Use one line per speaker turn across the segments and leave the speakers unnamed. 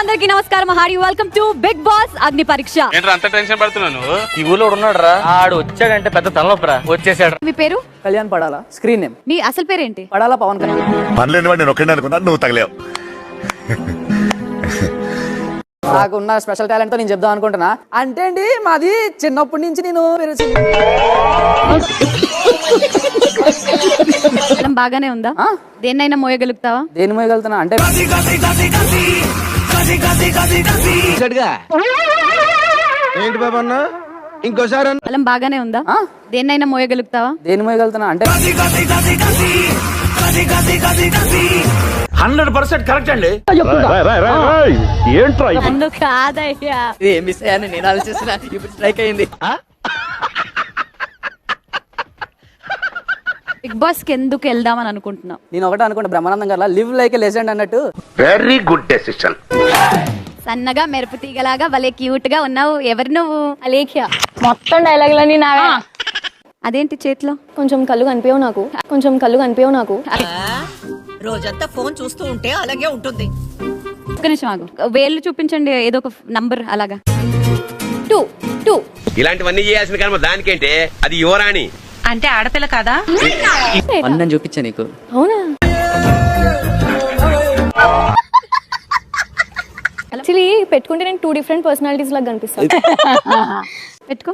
అందరికీ నమస్కారం. Hi, welcome to Bigg Boss Agni Pariksha.
ఏంట్రా అంత టెన్షన్ పడుతున్నావు నువ్వు?
ఈ ఊళ్ళో ఉన్నాడు రా, ఆడు వచ్చాడంటే పెద్ద తలనొప్పరా, వచ్చేసాడు.
మీ పేరు?
కళ్యాణ్ పడాలా. స్క్రీన్ నేమ్
మీ అసలు పేరేంటి?
పడాలా పవన్ కళ్యాణ్.
పనిలేని వాడు నేను ఒక్కడే అనుకున్నా, నువ్వు తగలేవు.
నాకున్న స్పెషల్ టాలెంట్ తో నేను చెప్దాం అనుకుంటున్నా. అంటే అండి మాది చిన్నప్పటి నుంచి నేను
బాగానే ఉందా? దేన్నైనా మోయగలుగుతావా?
దేని మోయగలుగుతున్నా అంటే
ఏంటి బాబా అన్న ఇంకోసారి
బలం బాగానే ఉందా? దేన్నైనా మోయగలుగుతావా?
దేని మోయగలుగుతున్నా అంటే
100% కరెక్ట్ అండి.
నన్ను కాదయ్యా,
మిస్ అయ్యాను నేను ఆలోచిస్తున్నా. ఇప్పుడు స్ట్రైక్ అయింది.
బిగ్ బాస్ కి ఎందుకు వెళ్దామని అనుకుంటున్నావు?
నేను ఒకటే అనుకుంటా, బ్రహ్మానందం గారు లివ్ లైక్ ఎ లెజెండ్ అన్నట్టు.
Very good decision.
సన్నగా మెరుపు తీగలాగా భలే క్యూట్ గా ఉన్నావు. ఎవరు నువ్వు?
అలేఖ్య. మొత్తం డైలాగులన్నీ నావే.
అదేంటి చేతిలో?
కొంచెం కళ్ళు కనిపించవు నాకు.
రోజంతా ఫోన్ చూస్తూ ఉంటే అలాగే ఉంటుంది.
ఒక్క నిమిషం ఆగు, వేళ్ళు చూపించండి, ఏదో ఒక నంబర్ అలాగా.
2
ఇలాంటివన్నీ చేయాల్సిన కర్మ దానికేంటే, అది యువరాణి.
అంటే ఆడపిల్ల కదా?
అన్నం చూపించా నీకు.
అవునా? యాక్చువల్లీ పెట్టుకుంటే నేను 2 డిఫరెంట్ పర్సనాలిటీస్ లాగా కనిపిస్తాను.
పెట్టుకో.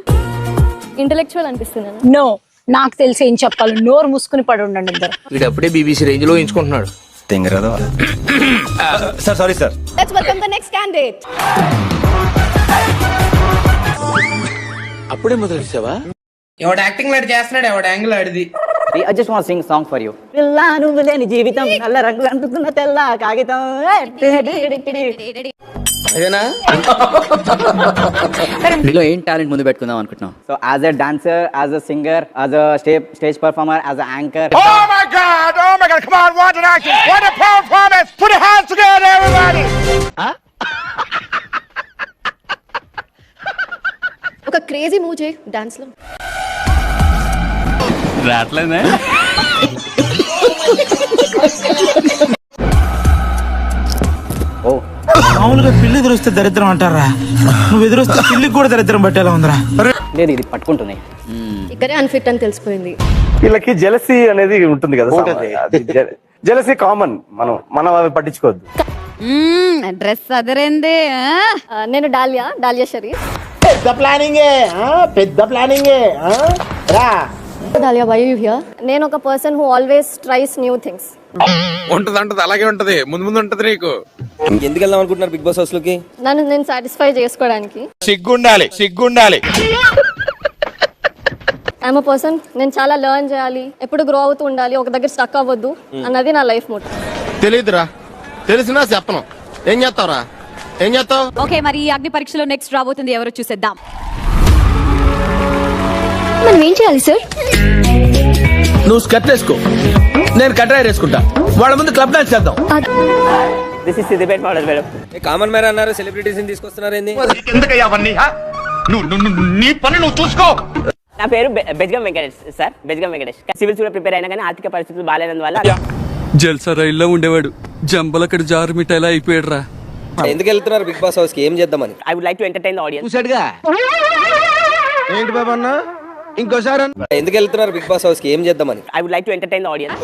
ఇంటెలెక్చువల్ అనిపిస్తున్నాను.
నో, నాకు తెలిసి ఏం చెప్పాలి, నోరు మూసుకుని పడి ఉండండి ఇద్దరు.
వీడు అప్పుడే బీబీసీ రేంజ్ లో ఎంచుకుంటున్నాడు.
Sir sorry sir.
Let's welcome the next candidate.
అప్పుడే మొదలెట్టావా?
ఎవడు యాక్టింగ్ లాంటి చేస్తున్నాడు, ఎవడు యాంగిల్ ఆడిది.
I just want to sing song for you. పిల్ల నువ్వు లేని జీవితం నల్ల రంగు అంటున్న తెల్ల కాగితం.
అదేనా?
నీలో ఏం టాలెంట్ ముందు పెట్టుకుందాం అనుకుంటున్నాం? So as a dancer, as a singer, as a stage performer, as a anchor.
Oh my god, come on, what an action, what a performance, put your hands together everybody.
ఒక crazy move చేయి dance లో.
రాట్లేదే.
ఓ
మామూలుగా పిల్లి ఎదురొస్తే దరిద్రం అంటారా, నువ్వు ఎదురొస్తే పిల్లికి కూడా దరిద్రం పట్టేలా ఉందిరా.
లేదు, ఇది పట్టుకుంటుంది.
ఇక్కడే అన్ఫిట్ అని తెలిసిపోయింది.
వీళ్ళకి జెలసీ అనేది ఉంటుంది కదా, జెలసీ కామన్, మనం అవి పట్టించుకోవద్దు.
డ్రెస్ అదరేందే.
నేను డాలియా షరీఫ్.
పెద్ద ప్లానింగ్ రా.
Dalia, why you here? నేను ఒక person who always tries new things.
ఉంటది అలాగే ఉంటది, ముందు ఉంటది నీకు.
ఎందుకు వెళ్దాం అనుకుంటున్నారు బిగ్ బాస్ హౌస్ లోకి?
నన్ను నేను సాటిస్ఫై చేసుకోవడానికి.
సిగ్గుండాలి.
ఐఎమ్ అ పర్సన్, నేను చాలా లెర్న్ చేయాలి, ఎప్పుడు గ్రో అవుతూ ఉండాలి, ఒక దగ్గర స్టక్ అవ్వద్దు అన్నది నా లైఫ్ మోటో.
తెలీదురా, తెలిసినా చెప్పను. ఏం చేస్తావురా? ఏం చేస్తావు?
ఓకే, మరి ఈ అగ్ని పరీక్షలో నెక్స్ట్ రాబోతుంది ఎవరో చూసేద్దాం.
మనం ఏం చేయాలి సార్?
నువ్వు స్కర్ట్ వేసుకో, నేను కట్రాయర్ వేసుకుంటా, వాళ్ళ ముందు క్లబ్ డాన్స్ చేద్దాం.
This is Siddipet model madam.
Common man అన్నారు, సెలబ్రిటీస్ తీసుకొస్తున్నారు ఏంది?
ఎందుకయ్యా అవన్నీ? నీ పని నువ్వు చూసుకో.
నా పేరు బెజ్గం వెంకటేష్ సార్, బెజ్గం వెంకటేష్. సివిల్స్ కూడా ప్రిపేర్ అయినా కానీ ఆర్థిక పరిస్థితులు బాగాలేనందువల్ల.
జల్సా రైల్లో ఉండేవాడు, జంబలక్కడ జారు మిఠాయిలా అయిపోయాడు రా.
ఎందుకు వెళ్తున్నారు బిగ్ బాస్ హౌస్ కి? ఏం చేద్దామని?
I would like to entertain the audience.
చూసాడుగా. ఏంటి బాబా అన్న ఇంకోసారి? ఎందుకు వెళ్తున్నారు బిగ్ బాస్ హౌస్ కి? ఏం చేద్దామని?
I would like to entertain the audience.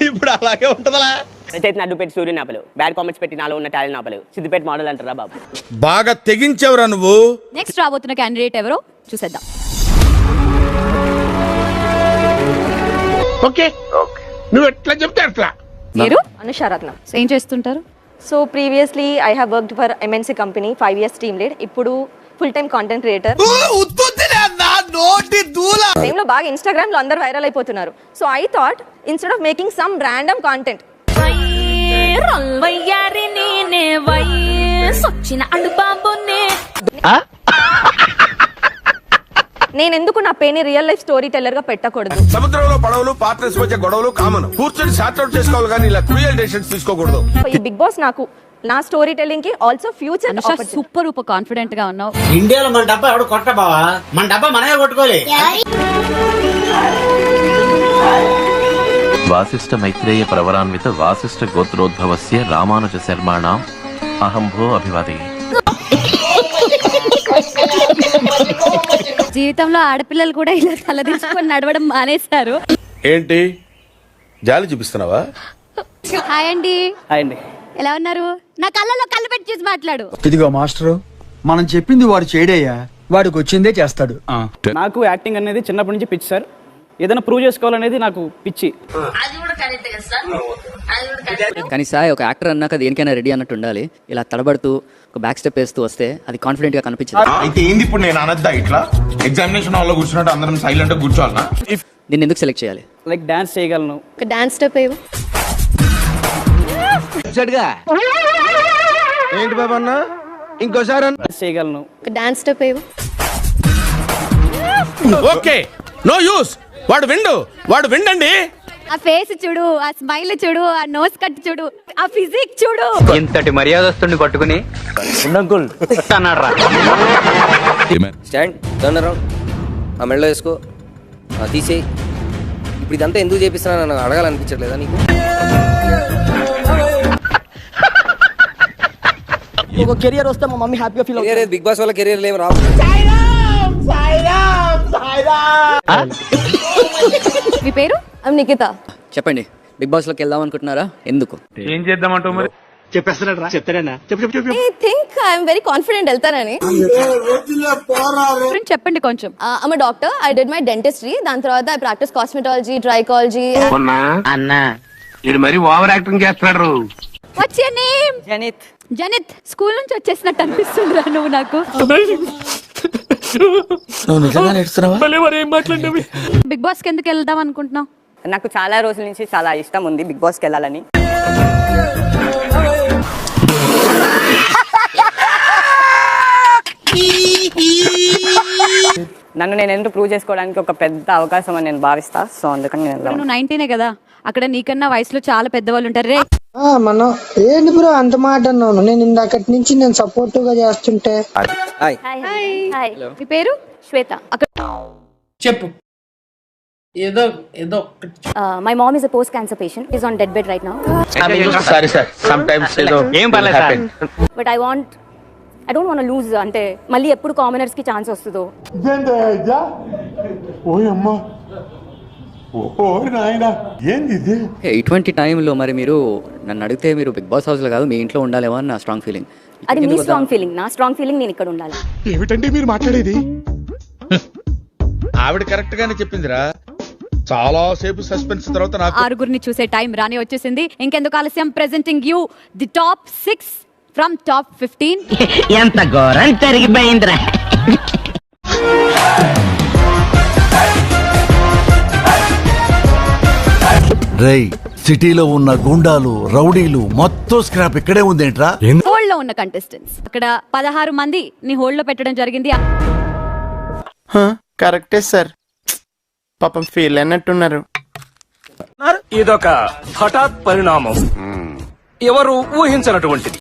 ఇప్పుడు అలాగే ఉంటదా?
రచయిత అడ్డుపెట్టి సూర్యుని ఆపలు, బ్యాడ్ కామెంట్స్ పెట్టి నాలో ఉన్న టాలెంట్ ఆపలు. సిద్దిపేట మోడల్ అంటారా బాబు?
బాగా తెగించేవరా నువ్వు.
నెక్స్ట్ రాబోతున్న క్యాండిడేట్ ఎవరో చూసేద్దాం.
ఓకే, నువ్వు ఎట్లా చెప్తే అట్లా.
మీరు
అనుషారత్న.
ఏం చేస్తుంటారు?
So previously I have worked for MNC company 5 years team lead. ఇప్పుడు ఫుల్ టైమ్ కాంటెంట్ క్రియేటర్. టైంలో బాగా ఇన్స్టాగ్రామ్ లో అందరు వైరల్ అయిపోతున్నారు. So I thought instead of making some random content, నేను ఎందుకు నా పేని రియల్ లైఫ్ స్టోరీ టెల్లర్ గా పెట్టకూడదు?
సముద్రంలో పడవలు పార్ట్నర్స్ మధ్య గొడవలు కామన్, కూర్చొని సార్ట్ అవుట్ చేసుకోవాలి కానీ ఇలా క్రూయల్ డెసిషన్స్ తీసుకోకూడదు.
ఈ బిగ్ బాస్ నాకు నా స్టోరీ టెల్లింగ్ కి ఆల్సో ఫ్యూచర్
సూపర్ కాన్ఫిడెంట్ గా ఉన్నావు.
ఇండియాలో మన డబ్బా ఎవడు కొట్ట బావా, మన డబ్బా మనమే కొట్టుకోలే.
వాసిష్ఠ మైత్రేయ ప్రవరాన్విత వాసిష్ఠ గోత్రోద్భవస్య రామానుజ శర్మాణం అహంభో అభివాదే.
జీవితంలో ఆడపిల్లలు కూడా ఇలా తలదించుకొని నడవడం మానేస్తారు.
ఏంటి జాలి చూపిస్తున్నావా?
హాయ్ అండి,
అండి
ఎలా ఉన్నారు? నా కళ్ళలో కళ్ళు పెట్టి చూసి మాట్లాడు.
ఇదిగో మాస్టరు, మనం చెప్పింది వాడు చేయడయ్యా, వాడికి వచ్చిందే చేస్తాడు.
నాకు యాక్టింగ్ అనేది చిన్నప్పటి నుంచి పిచ్చి సార్. ఏదైనా ప్రూవ్ చేసుకోవాలనేది నాకు పిచ్చి. కానీ సార్ ఒక యాక్టర్ అన్నాక దేనికైనా రెడీ అన్నట్టు ఉండాలి. ఇలా తడబడుతూ ఒక బ్యాక్ స్టెప్ వేస్తూ వస్తే అది కాన్ఫిడెంట్ గా కనిపించింది.
అయితే ఏంది ఇప్పుడు నేను అనద్దా ఇట్లా ఎగ్జామినేషన్ హాల్ లో కూర్చున్నట్టు అందరం సైలెంట్ గా కూర్చోవాలనా?
దీన్ని ఎందుకు సెలెక్ట్ చేయాలి? లైక్ డాన్స్ చేయగలను.
ఒక డాన్స్ స్టెప్ ఏవో.
ఏంటి బాబు అన్న ఇంకోసారి
చేయగలను.
ఒక డాన్స్ స్టెప్ ఏవో.
Okay no use. వాడు విండండి.
ఆ ఫేస్ చూడు, ఆ స్మైల్ చూడు, ఆ నోస్ కట్ చూడు, ఆ ఫిజిక్ చూడు.
ఇంతటి మర్యాదస్తుని పట్టుకుని
స్టాండ్ టర్న్ అరౌండ్. ఆ మెడలో వేసుకో, తీసేయి. ఇప్పుడు ఇదంతా ఎందుకు చేపిస్తున్నా నన్ను అడగాలనిపించట్లేదా నీకు?
ఒక కెరియర్ వస్తే మా మమ్మీ హ్యాపీగా ఫీల్
కెరియర్ బిగ్ బాస్ వల్ల కెరియర్ ఏం రావు.
మీ పేరు?
ఐమ్ నిఖిత.
చెప్పండి, బిగ్ బాస్ లోకి వెళ్దాం అనుకుంటున్నారా? ఎందుకు?
ఏం చేద్దామంటావు మరి?
I think I'm very confident వెళ్తానని.
గురించి చెప్పండి కొంచెం.
I'm doctor. I did my dentistry. దాని తర్వాత ఐ ప్రాక్టీస్ కాస్మెటాలజీ, ట్రైకాలజీ.
అన్నా ఇది మరి ఓవర్ యాక్టింగ్ చేస్తున్నాడు.
What's your name?
Janith.
Janith. School నుంచి వచ్చేసినట్టు అనిపిస్తుందిరా నువ్వు నాకు. బిగ్ బాస్ కి ఎందుకు వెళ్దాం అనుకుంటున్నావు?
నాకు చాలా రోజుల నుంచి చాలా ఇష్టం ఉంది బిగ్ బాస్ కి వెళ్ళాలని. నన్ను నేను ఎందుకు ప్రూవ్ చేసుకోవడానికి ఒక పెద్ద అవకాశం అని నేను భావిస్తా. సో అందుకని నేను
నువ్వు 19 కదా, అక్కడ నీకన్నా వయసులో చాలా పెద్దవాళ్ళు ఉంటారు. రే
మనం ఏంటి బ్రో అంత మాట అన్నాను? నేను ఇందాకటి నుంచి నేను సపోర్టివ్ గా చేస్తుంటే.
హాయ్.
హాయ్. మీ పేరు? శ్వేత. అక్కడ
చెప్పు. ఏదో
my mom is a post cancer patient. Is on dead bed right now.
Sorry sir, some times ఏం పర్లేదు sir.
But I don't want to lose. అంటే మళ్ళీ ఎప్పుడు కామనర్స్ కి ఛాన్స్ వస్తుందో.
ఇటువంటి టైంలో మరి మీరు నన్ను అడిగితే మీరు బిగ్ బాస్ హౌస్ లో కాదు మీ ఇంట్లో ఉండాలేమో అని నా స్ట్రాంగ్ ఫీలింగ్.
అది మీ స్ట్రాంగ్ ఫీలింగ్. నా స్ట్రాంగ్ ఫీలింగ్ నేను ఇక్కడ ఉండాలి.
ఏమిటండి మీరు మాట్లాడేది?
ఆవిడ కరెక్ట్ గానే చెప్పిందిరా. చాలా సేపు సస్పెన్స్ తర్వాత నాకు
6 చూసే టైం రాని వచ్చేసింది. ఇంకెందుకు ఆలస్యం? Presenting you the top 6 from top 15.
ఎంత ఘోరం జరిగిపోయిందిరా.
రేయ్, సిటీలో ఉన్న గుండాలు రౌడీలు మొత్తం స్క్రాప్ ఇక్కడే ఉందేంట్రా?
హోల్డ్ లో ఉన్న కంటెస్టెంట్స్ అక్కడ 16 మంది ని హోల్డ్ లో పెట్టడం జరిగింది.
కరెక్టే సార్, పాపం ఫీల్ అన్నట్టున్నారు.
ఇదొక హఠాత్ పరిణామం, ఎవరు ఊహించినటువంటిది.